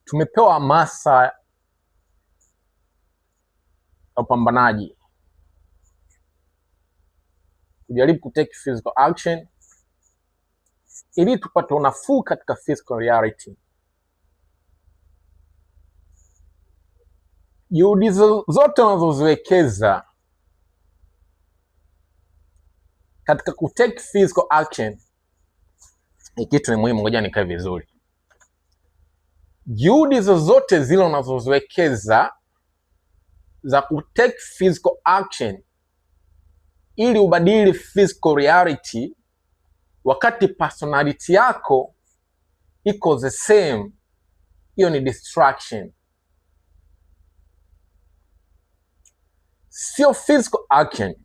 Tumepewa hamasa ya upambanaji, kujaribu kutake physical action ili tupate unafuu katika physical reality. Juhudi zote unazoziwekeza katika kutake physical action ni kitu ni muhimu. Ngoja nikae vizuri. Juhudi zozote zile unazoziwekeza za kutake physical action ili ubadili physical reality, wakati personality yako iko the same, hiyo ni distraction. Sio physical action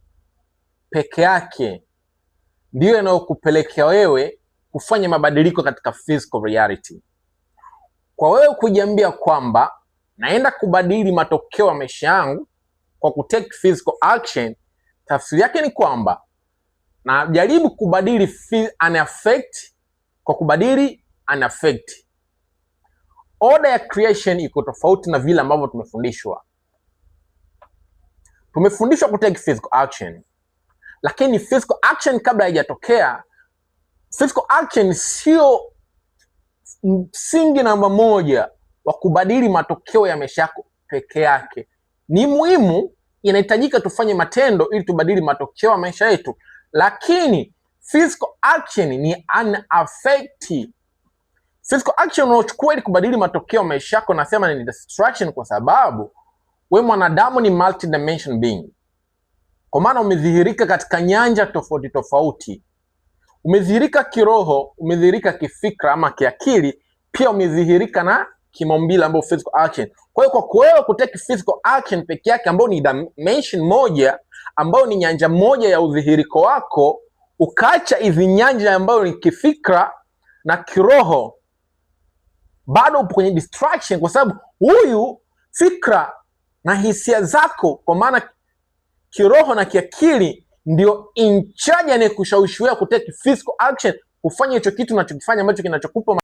peke yake ndiyo inayokupelekea wewe kufanya mabadiliko katika physical reality. Kwa wewe kujiambia kwamba naenda kubadili matokeo ya maisha yangu kwa kutake physical action, tafsiri yake ni kwamba najaribu kubadili an effect kwa kubadili an effect. Order ya creation iko tofauti na vile ambavyo tumefundishwa. Tumefundishwa kutake physical action, lakini physical action kabla haijatokea, physical action sio msingi namba moja wa kubadili matokeo ya maisha yako peke yake. Ni muhimu, inahitajika tufanye matendo ili tubadili matokeo ya maisha yetu, lakini physical action ni an effect. Physical action unaochukua ili kubadili matokeo ya maisha yako, nasema ni distraction, kwa sababu we mwanadamu ni multi-dimension being. Kwa maana umedhihirika katika nyanja tofauti tofauti. Umedhihirika kiroho, umedhihirika kifikra ama kiakili, pia umedhihirika na kimaumbile ambayo physical action. Kwa hiyo kwa wewe kutake physical action peke yake, ambayo ni dimension moja, ambayo ni nyanja moja ya udhihiriko wako, ukaacha hizi nyanja ambayo ni kifikra na kiroho, bado upo kwenye distraction, kwa sababu huyu fikra na hisia zako, kwa maana kiroho na kiakili, ndio in charge anayekushawishi wewe kutake physical action, kufanya hicho kitu unachokifanya ambacho kinachokupa